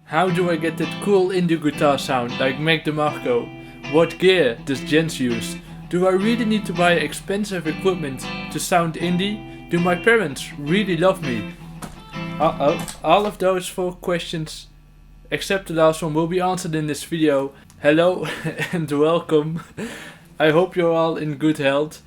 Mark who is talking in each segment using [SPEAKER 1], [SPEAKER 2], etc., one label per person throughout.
[SPEAKER 1] How do I get that cool indie guitar sound like Mac DeMarco? What gear does Jens use? Do I really need to buy expensive equipment to sound indie? Do my parents really love me? All of those 4 questions, except the last one, will be answered in this video. Hello and welcome. I hope you're all in good health.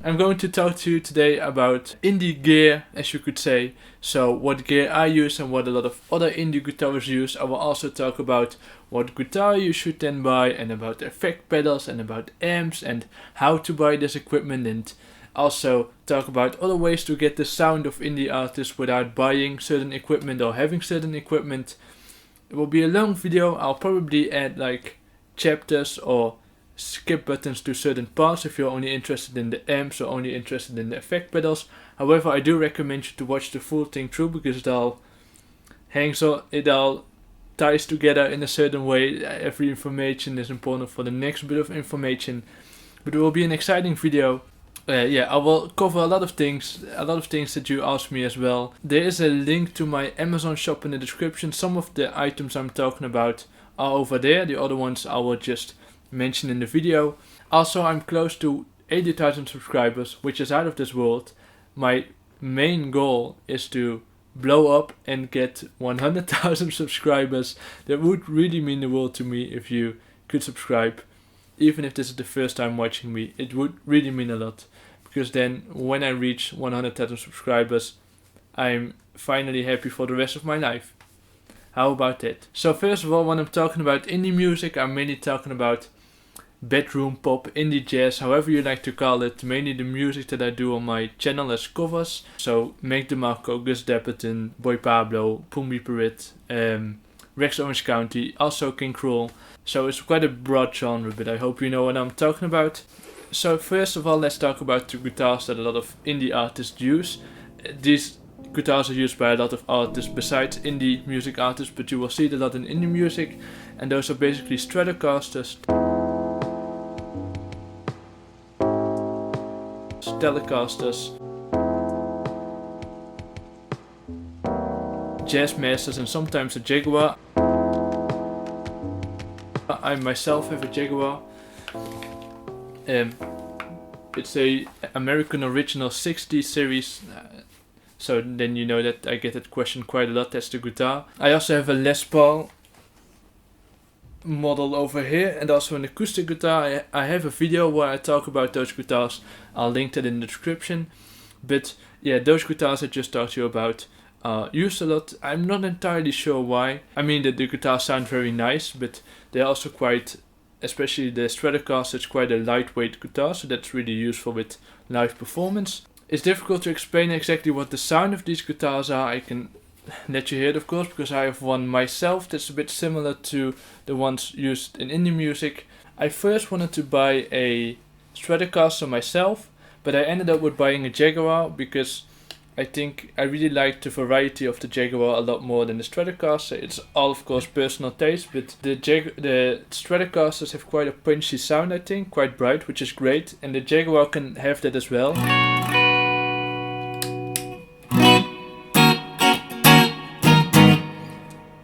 [SPEAKER 1] I'm going to talk to you today about indie gear, as you could say. So what gear I use and what a lot of other indie guitarists use. I will also talk about what guitar you should then buy, and about effect pedals and about amps and how to buy this equipment, and also talk about other ways to get the sound of indie artists without buying certain equipment or having certain equipment. It will be a long video. I'll probably add like chapters or skip buttons to certain parts if you're only interested in the amps or only interested in the effect pedals. However, I do recommend you to watch the full thing through, because it all ties together in a certain way. Every information is important for the next bit of information. But it will be an exciting video. I will cover a lot of things that you asked me as well. There is a link to my Amazon shop in the description. Some of the items I'm talking about are over there. The other ones I will just mention in the video. Also, I'm close to 80,000 subscribers, which is out of this world. My main goal is to blow up and get 100,000 subscribers. That would really mean the world to me if you could subscribe. Even if this is the first time watching me, it would really mean a lot. Because then when I reach 100,000 subscribers, I'm finally happy for the rest of my life. How about that? So first of all, when I'm talking about indie music, I'm mainly talking about bedroom pop, indie jazz, however you like to call it. Mainly the music that I do on my channel as covers. So Mac DeMarco, Gus Dapperton, Boy Pablo, Pumbi Perit, Rex Orange County, also King Cruel. So it's quite a broad genre, but I hope you know what I'm talking about. So first of all, let's talk about the guitars that a lot of indie artists use. These guitars are used by a lot of artists besides indie music artists, but you will see it a lot in indie music. And those are basically Stratocasters, Telecasters, Jazzmasters, and sometimes a Jaguar. I myself have a Jaguar. It's a American Original 60 series. So then you know that I get that question quite a lot. That's the guitar. I also have a Les Paul model over here, and also an acoustic guitar. I have a video where I talk about those guitars. I'll link that in the description. But yeah, those guitars I just talked to you about are used a lot. I'm not entirely sure why. I mean, the guitars sound very nice, but they're also quite, especially the Stratocaster, it's quite a lightweight guitar, so that's really useful with live performance. It's difficult to explain exactly what the sound of these guitars are. I can let you hear it, of course, because I have one myself that's a bit similar to the ones used in indie music. I first wanted to buy a Stratocaster myself, but I ended up with buying a Jaguar because I think I really like the variety of the Jaguar a lot more than the Stratocaster. It's all, of course, personal taste, but the Stratocasters have quite a punchy sound, I think, quite bright, which is great, and the Jaguar can have that as well.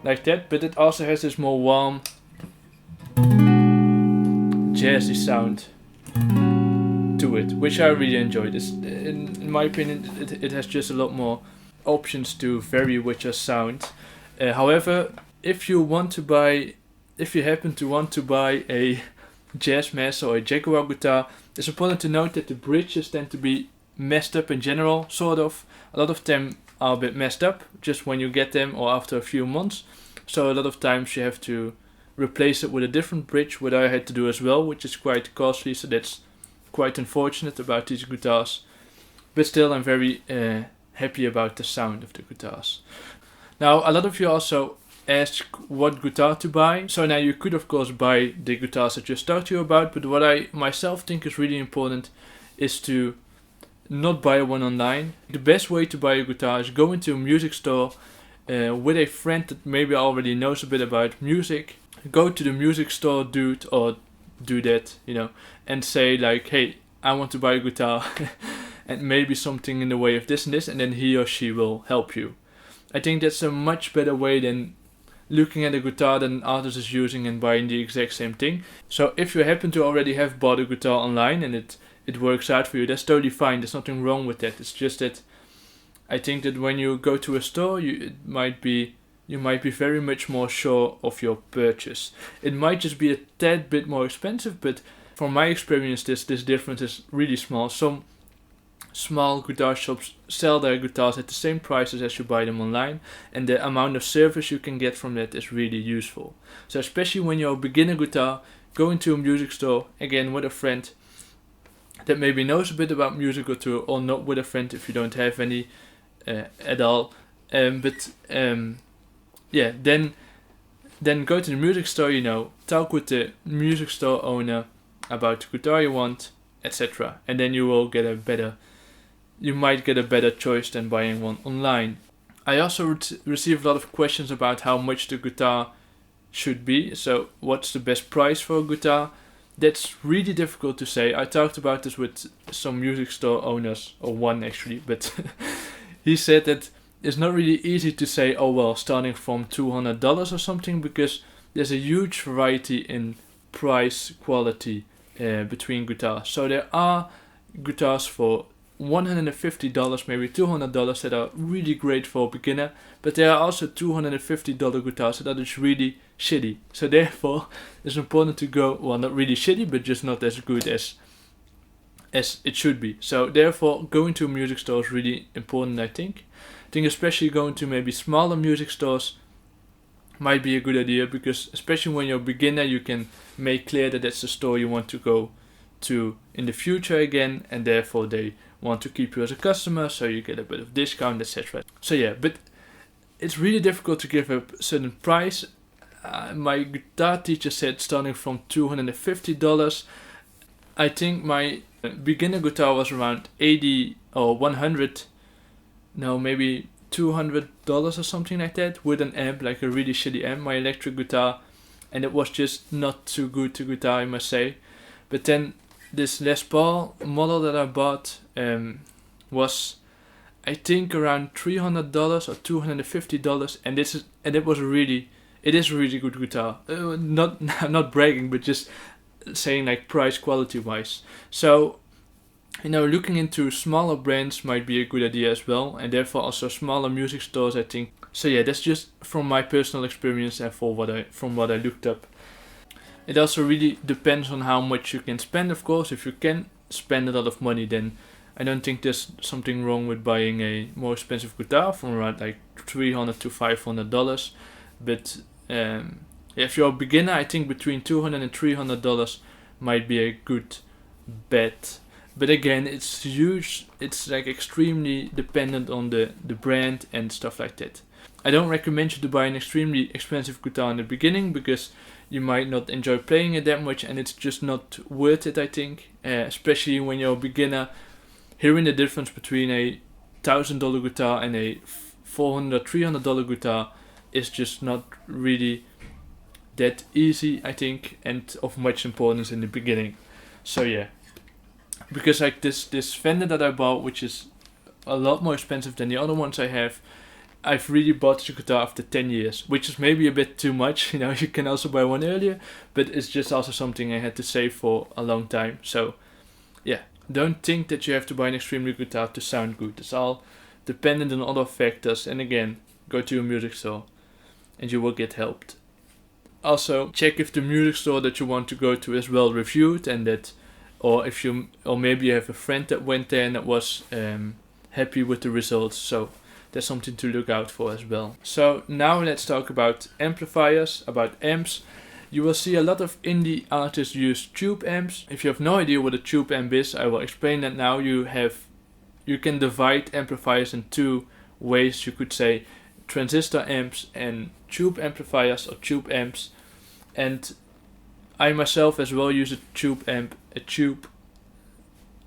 [SPEAKER 1] Like that, but it also has this more warm, jazzy sound to it, which I really enjoy. This, in my opinion, it has just a lot more options to vary with your sound. However, if you happen to want to buy a Jazzmaster or a Jaguar guitar, it's important to note that the bridges tend to be messed up in general, sort of. A lot of them are a bit messed up just when you get them or after a few months. So a lot of times you have to replace it with a different bridge, what I had to do as well, which is quite costly, so that's quite unfortunate about these guitars. But still, I'm very happy about the sound of the guitars. Now, a lot of you also ask what guitar to buy. So now you could, of course, buy the guitars I just talked to you about, but what I myself think is really important is to not buy one online. The best way to buy a guitar is go into a music store with a friend that maybe already knows a bit about music. Go to the music store dude or dudette, and say like, hey, I want to buy a guitar and maybe something in the way of this and this, and then he or she will help you. I think that's a much better way than looking at a guitar that an artist is using and buying the exact same thing. So if you happen to already have bought a guitar online and it works out for you, that's totally fine. There's nothing wrong with that. It's just that I think that when you go to a store, you might be very much more sure of your purchase. It might just be a tad bit more expensive, but from my experience, this difference is really small. Some small guitar shops sell their guitars at the same prices as you buy them online, and the amount of service you can get from that is really useful. So especially when you're a beginner guitar, go into a music store, again with a friend that maybe knows a bit about music or not with a friend if you don't have any at all. Then go to the music store, talk with the music store owner about the guitar you want, etc. And then you might get a better choice than buying one online. I also receive a lot of questions about how much the guitar should be. So what's the best price for a guitar? That's really difficult to say. I talked about this with some music store owners, or one actually, but he said that it's not really easy to say, oh well, starting from $200 or something, because there's a huge variety in price quality between guitars. So there are guitars for $150, maybe $200 that are really great for a beginner, but there are also $250 guitars that are just really shitty. So therefore, it's important to go, well, not really shitty, but just not as good as it should be. So therefore, going to a music store is really important, I think. I think especially going to maybe smaller music stores might be a good idea, because especially when you're a beginner, you can make clear that that's the store you want to go to in the future again, and therefore they want to keep you as a customer, so you get a bit of discount, etc. So yeah, but it's really difficult to give a certain price. My guitar teacher said starting from $250. I think my beginner guitar was around 80 or 100, no, maybe $200 or something like that, with an amp, like a really shitty amp, my electric guitar, and it was just not too good to guitar, I must say. But then this Les Paul model that I bought was, I think, around $300 or $250, and it is a really good guitar. I'm not bragging, but just saying like price quality wise. So looking into smaller brands might be a good idea as well, and therefore also smaller music stores, I think. So yeah, that's just from my personal experience and from what I looked up. It also really depends on how much you can spend, of course. If you can spend a lot of money, then I don't think there's something wrong with buying a more expensive guitar from around like $300 to $500. But if you're a beginner, I think between $200 and $300 might be a good bet. But again, it's huge. It's like extremely dependent on the brand and stuff like that. I don't recommend you to buy an extremely expensive guitar in the beginning, because you might not enjoy playing it that much, and it's just not worth it, I think. Especially when you're a beginner, hearing the difference between a $1,000 guitar and a $400, $300 guitar is just not really that easy, I think, and of much importance in the beginning. So yeah, because like this Fender that I bought, which is a lot more expensive than the other ones I have, I've really bought the guitar after 10 years, which is maybe a bit too much. You can also buy one earlier, but it's just also something I had to save for a long time. So yeah, don't think that you have to buy an extremely good guitar to sound good. It's all dependent on other factors. And again, go to a music store and you will get helped. Also, check if the music store that you want to go to is well reviewed, and or maybe you have a friend that went there and that was happy with the results. So there's something to look out for as well. So now let's talk about amplifiers, about amps. You will see a lot of indie artists use tube amps. If you have no idea what a tube amp is, I will explain that now. You can divide amplifiers in two ways. You could say transistor amps and tube amplifiers, or tube amps. And I myself as well use a tube amp, a tube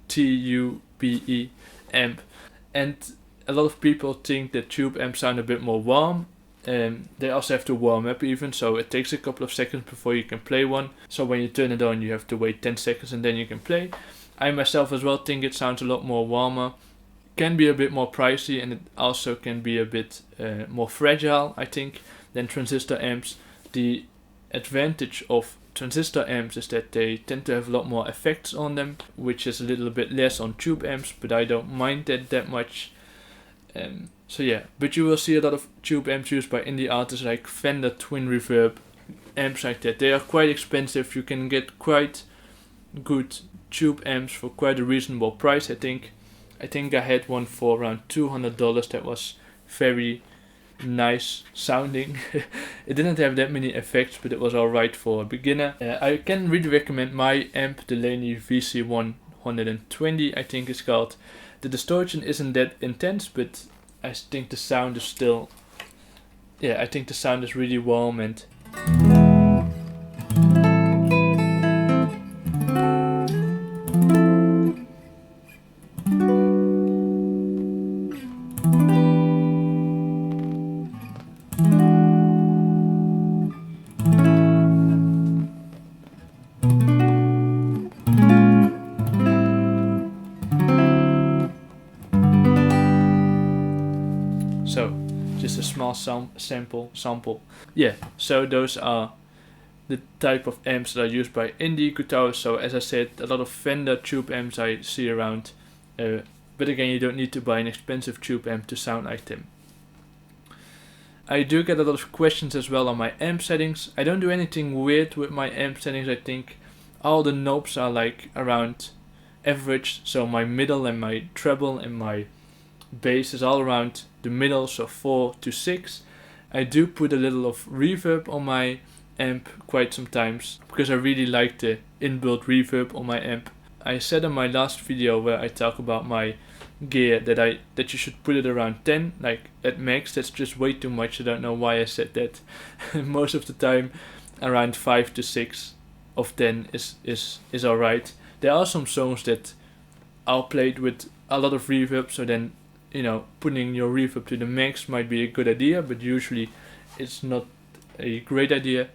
[SPEAKER 1] TUBE amp. And a lot of people think that tube amps sound a bit more warm. They also have to warm up even, so it takes a couple of seconds before you can play one. So when you turn it on, you have to wait 10 seconds and then you can play. I myself as well think it sounds a lot more warmer. Can be a bit more pricey, and it also can be a bit more fragile, I think. than transistor amps. The advantage of transistor amps is that they tend to have a lot more effects on them, which is a little bit less on tube amps, but I don't mind that much. So yeah, but you will see a lot of tube amps used by indie artists like Fender Twin Reverb, amps like that. They are quite expensive. You can get quite good tube amps for quite a reasonable price. I think I had one for around $200 that was very nice sounding. It didn't have that many effects, but it was alright for a beginner. I can really recommend my amp, the Laney VC120 I think it's called. The distortion isn't that intense, but I think the sound is still, I think the sound is really warm and just a small sample. Yeah, so those are the type of amps that are used by indie guitars. So as I said, a lot of Fender tube amps I see around, but again, you don't need to buy an expensive tube amp to sound like them. I do get a lot of questions as well on my amp settings. I don't do anything weird with my amp settings. I think all the knobs are like around average, so my middle and my treble and my bass is all around the middle, so 4 to 6. I do put a little of reverb on my amp quite sometimes because I really like the inbuilt reverb on my amp. I said in my last video where I talk about my gear that you should put it around 10, like at max. That's just way too much. I don't know why I said that. Most of the time around 5 to 6 of 10 is alright. There are some songs that are played with a lot of reverb, so then putting your reverb to the max might be a good idea, but usually it's not a great idea.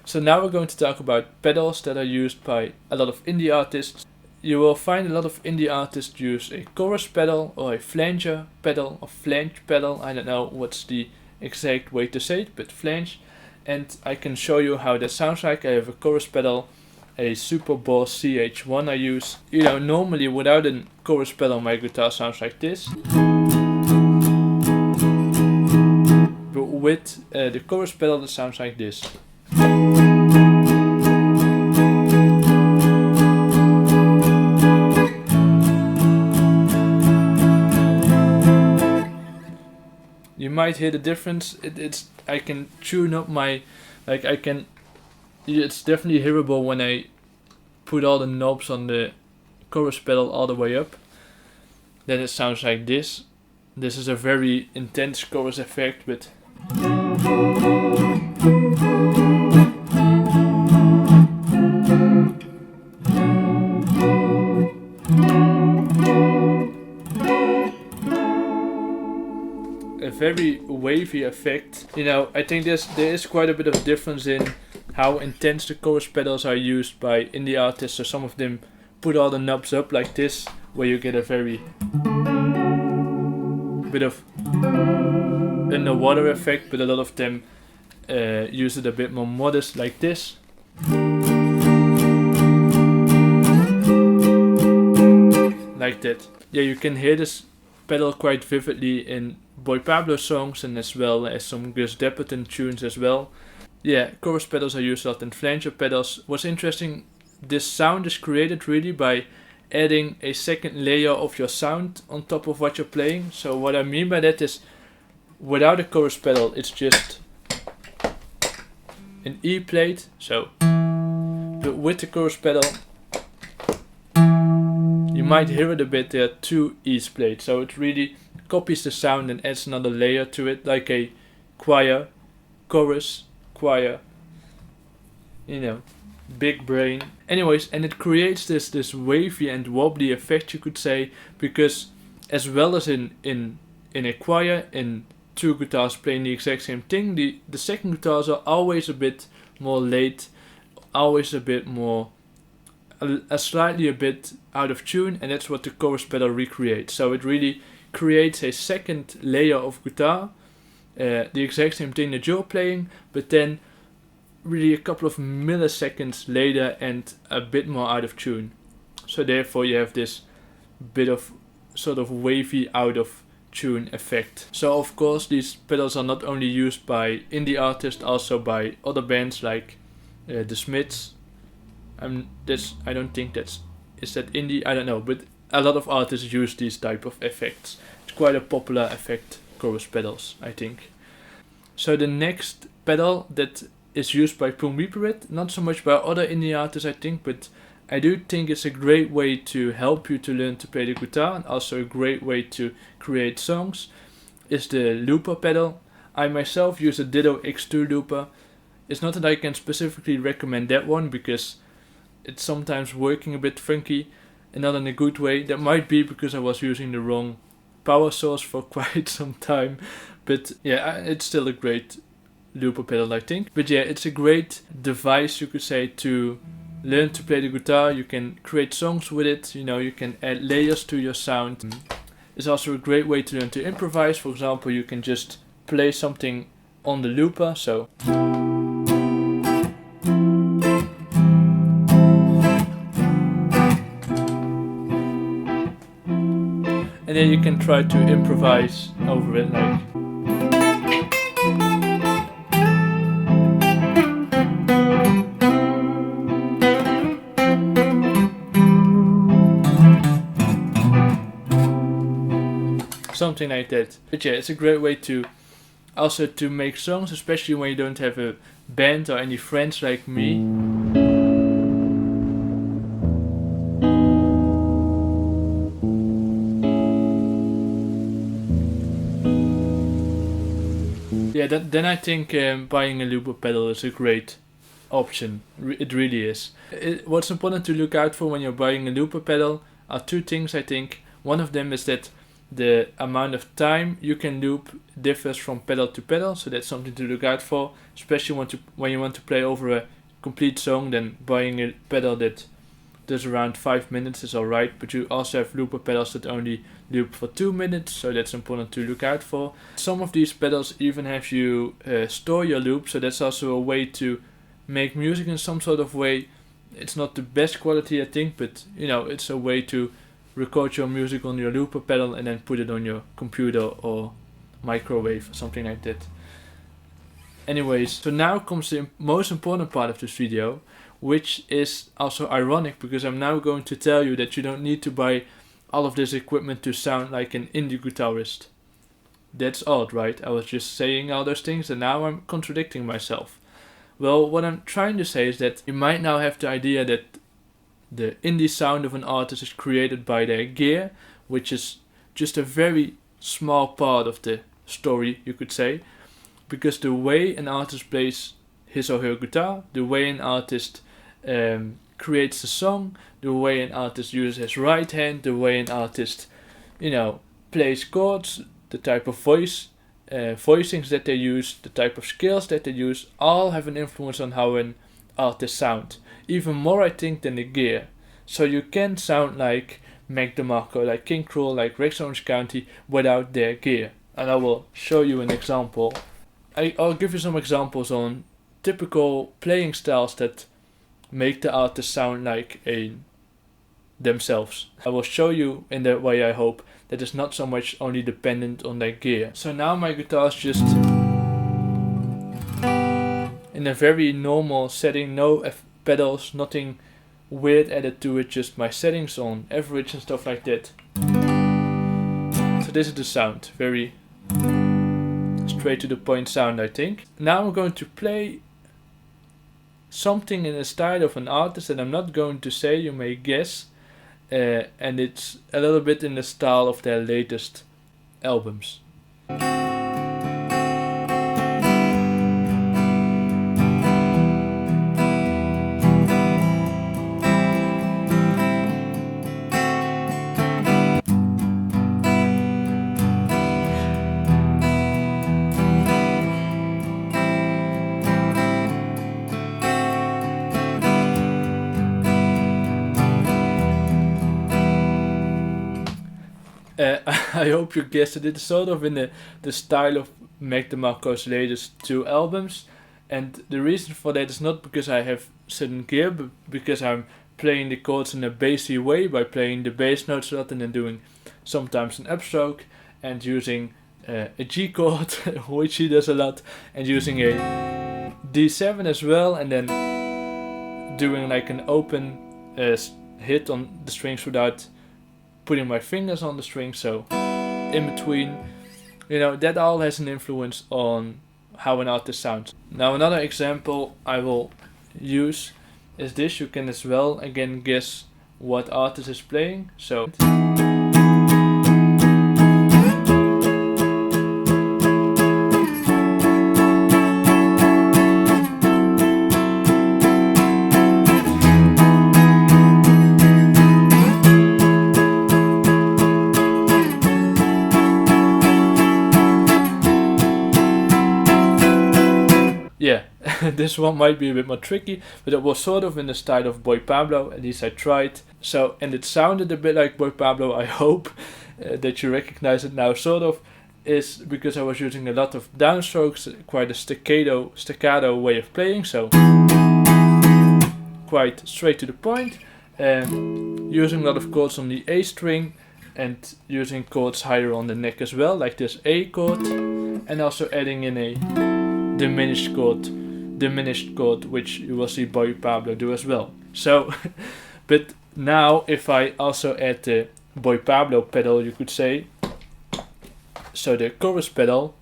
[SPEAKER 1] So now we're going to talk about pedals that are used by a lot of indie artists. You will find a lot of indie artists use a chorus pedal or a flanger pedal or flange pedal. I don't know what's the exact way to say it, but flange. And I can show you how that sounds like. I have a chorus pedal, a Super Boss CH1 I use. Normally without a chorus pedal my guitar sounds like this. But with the chorus pedal it sounds like this. You might hear the difference. I can tune up my, it's definitely hearable when I put all the knobs on the chorus pedal all the way up. Then it sounds like this. This is a very intense chorus effect, but a very wavy effect. I think there is quite a bit of difference in how intense the chorus pedals are used by indie artists. So some of them put all the knobs up like this, where you get a very bit of underwater effect, but a lot of them use it a bit more modest like this. Like that. Yeah, you can hear this pedal quite vividly in Boy Pablo songs and as well as some Gus Dapperton tunes as well. Yeah, chorus pedals are used a lot in flanger pedals. What's interesting, this sound is created really by adding a second layer of your sound on top of what you're playing. So what I mean by that is, without a chorus pedal it's just an E plate, so, but with the chorus pedal you might hear it a bit, there are two E's played, so it really copies the sound and adds another layer to it, like a choir, chorus, choir, big brain. Anyways, and it creates this wavy and wobbly effect, you could say, because as well as in a choir, in two guitars playing the exact same thing, the second guitars are always a bit more late, always a bit more, slightly a bit out of tune, and that's what the chorus pedal recreates. So it really creates a second layer of guitar the exact same thing that you're playing, but then really a couple of milliseconds later and a bit more out of tune. So therefore you have this bit of sort of wavy out of tune effect. So of course these pedals are not only used by indie artists, also by other bands like the Smiths. I don't think is that indie? I don't know, but a lot of artists use these type of effects. It's quite a popular effect, chorus pedals, I think. So the next pedal that is used by Poon Reaperit, not so much by other indie artists I think, but I do think it's a great way to help you to learn to play the guitar, and also a great way to create songs, is the looper pedal. I myself use a Ditto X2 looper. It's not that I can specifically recommend that one, because it's sometimes working a bit funky and not in a good way. That might be because I was using the wrong power source for quite some time, but yeah, it's still a great looper pedal I think. But yeah, it's a great device, you could say, to learn to play the guitar. You can create songs with it, you can add layers to your sound. It's also a great way to learn to improvise. For example, you can just play something on the looper, so and then you can try to improvise over it, like something like that. But yeah, it's a great way to also to make songs, especially when you don't have a band or any friends like me. Yeah, then I think buying a looper pedal is a great option. It really is. What's important to look out for when you're buying a looper pedal are two things, I think. One of them is that the amount of time you can loop differs from pedal to pedal, so that's something to look out for, especially when you want to play over a complete song. Then buying a pedal that does around 5 minutes is alright, but you also have looper pedals that only loop for 2 minutes, so that's important to look out for. Some of these pedals even have you store your loop, so that's also a way to make music in some sort of way. It's not the best quality, I think, but it's a way to record your music on your looper pedal and then put it on your computer or microwave or something like that. Anyways, so now comes the most important part of this video, which is also ironic, because I'm now going to tell you that you don't need to buy all of this equipment to sound like an indie guitarist. That's odd, right? I was just saying all those things and now I'm contradicting myself. Well, what I'm trying to say is that you might now have the idea that the indie sound of an artist is created by their gear, which is just a very small part of the story, you could say, because the way an artist plays his or her guitar, the way an artist creates the song, the way an artist uses his right hand, the way an artist, plays chords, the type of voicings that they use, the type of scales that they use, all have an influence on how an artist sounds. Even more, I think, than the gear. So you can sound like Mac DeMarco, like King Krul, like Rex Orange County without their gear. And I will show you an example. I'll give you some examples on typical playing styles that make the artist sound like themselves. I will show you in that way, I hope, that is not so much only dependent on their gear. So now my guitar is just in a very normal setting, no pedals, nothing weird added to it, just my settings on average and stuff like that. So this is the sound, very straight to the point sound, I think. Now I'm going to play something in the style of an artist that I'm not going to say, you may guess, and it's a little bit in the style of their latest albums. I hope you guessed it. It's sort of in the style of Mac DeMarco's latest 2 albums, and the reason for that is not because I have certain gear, but because I'm playing the chords in a bassy way by playing the bass notes a lot and then doing sometimes an upstroke and using a G chord, which he does a lot, and using a D7 as well, and then doing like an open hit on the strings without putting my fingers on the strings. So in between, that all has an influence on how an artist sounds. Now another example I will use is this. You can as well again guess what artist is playing. So yeah, this one might be a bit more tricky, but it was sort of in the style of Boy Pablo, at least I tried. So, and it sounded a bit like Boy Pablo, I hope that you recognize it now, sort of, is because I was using a lot of downstrokes, quite a staccato way of playing, so quite straight to the point, and using a lot of chords on the A string, and using chords higher on the neck as well, like this A chord, and also adding in a diminished chord, which you will see Boy Pablo do as well. So, but now if I also add the Boy Pablo pedal, you could say, so the chorus pedal,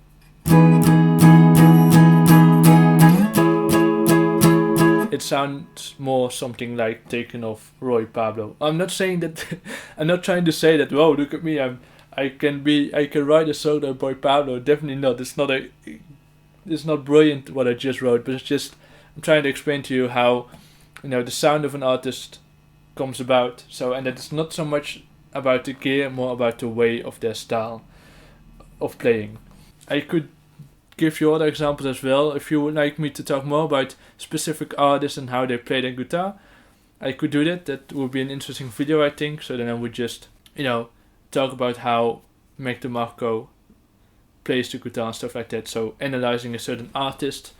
[SPEAKER 1] it sounds more something like taken off Roy Pablo. I'm not saying that, I'm not trying to say that, whoa, look at me, I can write a song like Boy Pablo. Definitely not. It's not brilliant what I just wrote, but it's just, I'm trying to explain to you how, the sound of an artist comes about. So, and it's not so much about the gear, more about the way of their style of playing. I could give you other examples as well. If you would like me to talk more about specific artists and how they play their guitar, I could do that. That would be an interesting video, I think. So then I would just, talk about how Mac DeMarco plays the guitar and stuff like that, so analyzing a certain artist.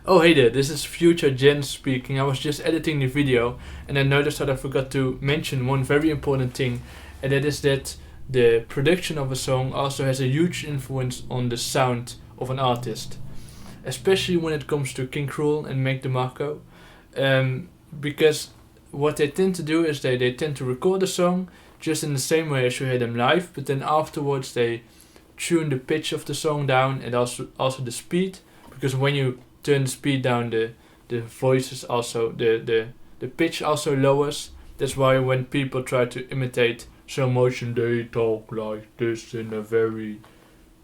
[SPEAKER 1] Oh hey there, this is Future Jen speaking. I was just editing the video and I noticed that I forgot to mention one very important thing, and that is that the production of a song also has a huge influence on the sound of an artist, especially when it comes to King Krul and Mac DeMarco, because what they tend to do is they tend to record a song just in the same way as you hear them live, but then afterwards they tune the pitch of the song down and also the speed, because when you turn the speed down, the voices also, the pitch also lowers. That's why when people try to imitate slow motion, they talk like this in a very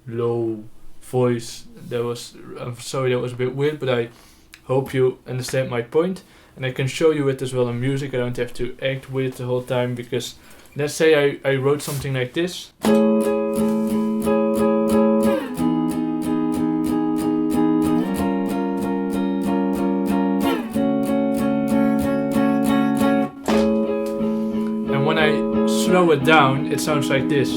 [SPEAKER 1] low voice. I'm sorry, that was a bit weird, but I hope you understand my point, and I can show you it as well in music. I don't have to act weird the whole time, because let's say I wrote something like this. Slow it down, it sounds like this.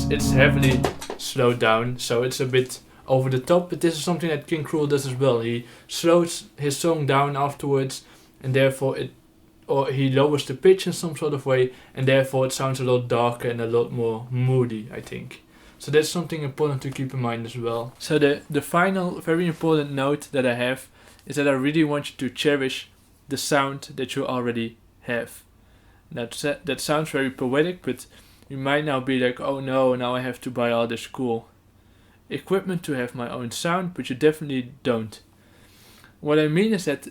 [SPEAKER 1] It's heavily slowed down, so it's a bit over the top, but this is something that King Krul does as well. He slows his song down afterwards, and therefore he lowers the pitch in some sort of way, and therefore it sounds a lot darker and a lot more moody, I think. So that's something important to keep in mind as well. So the final very important note that I have is that I really want you to cherish the sound that you already have. That sounds very poetic, but you might now be like, oh no, now I have to buy all this cool equipment to have my own sound, but you definitely don't. What I mean is that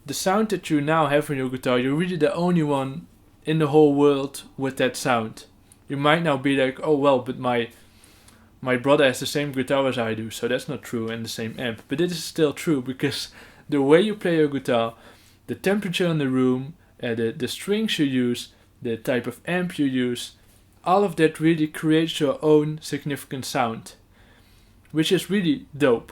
[SPEAKER 1] the sound that you now have on your guitar, you're really the only one in the whole world with that sound. You might now be like, oh well, but my brother has the same guitar as I do, so that's not true, and the same amp. But it is still true, because the way you play your guitar, the temperature in the room, the strings you use, the type of amp you use, all of that really creates your own significant sound, which is really dope.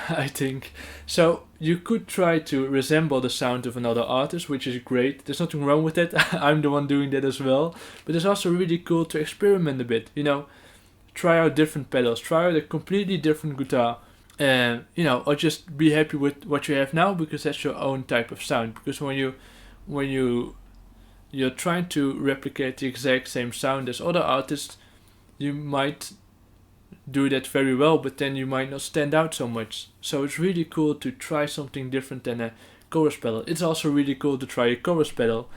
[SPEAKER 1] I think. So you could try to resemble the sound of another artist, which is great. There's nothing wrong with it. I'm the one doing that as well. But it's also really cool to experiment a bit, you know. Try out different pedals, try out a completely different guitar. And you know, or just be happy with what you have now, because that's your own type of sound. Because when you're trying to replicate the exact same sound as other artists, you might do that very well, but then you might not stand out so much. So it's really cool to try something different than a chorus pedal. It's also really cool to try a chorus pedal.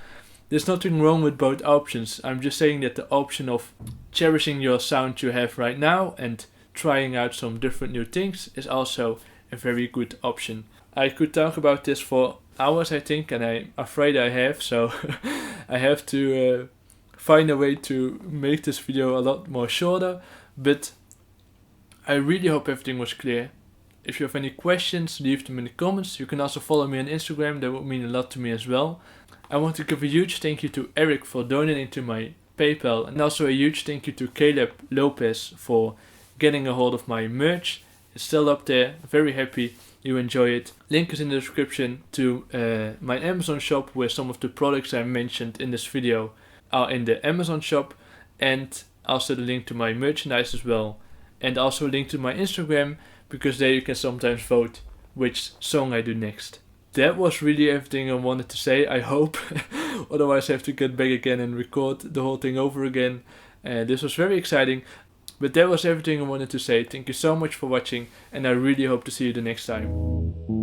[SPEAKER 1] There's nothing wrong with both options. I'm just saying that the option of cherishing your sound you have right now and trying out some different new things is also a very good option. I could talk about this for hours, I think, and I'm afraid I have, so I have to find a way to make this video a lot more shorter, but I really hope everything was clear. If you have any questions, leave them in the comments. You can also follow me on Instagram, that would mean a lot to me as well. I want to give a huge thank you to Eric for donating to my PayPal, and also a huge thank you to Caleb Lopez for getting a hold of my merch. It's still up there, very happy you enjoy it. Link is in the description to my Amazon shop, where some of the products I mentioned in this video are in the Amazon shop, and also the link to my merchandise as well. And also a link to my Instagram, because there you can sometimes vote which song I do next. That was really everything I wanted to say, I hope. Otherwise I have to get back again and record the whole thing over again. This was very exciting. But that was everything I wanted to say. Thank you so much for watching, and I really hope to see you the next time.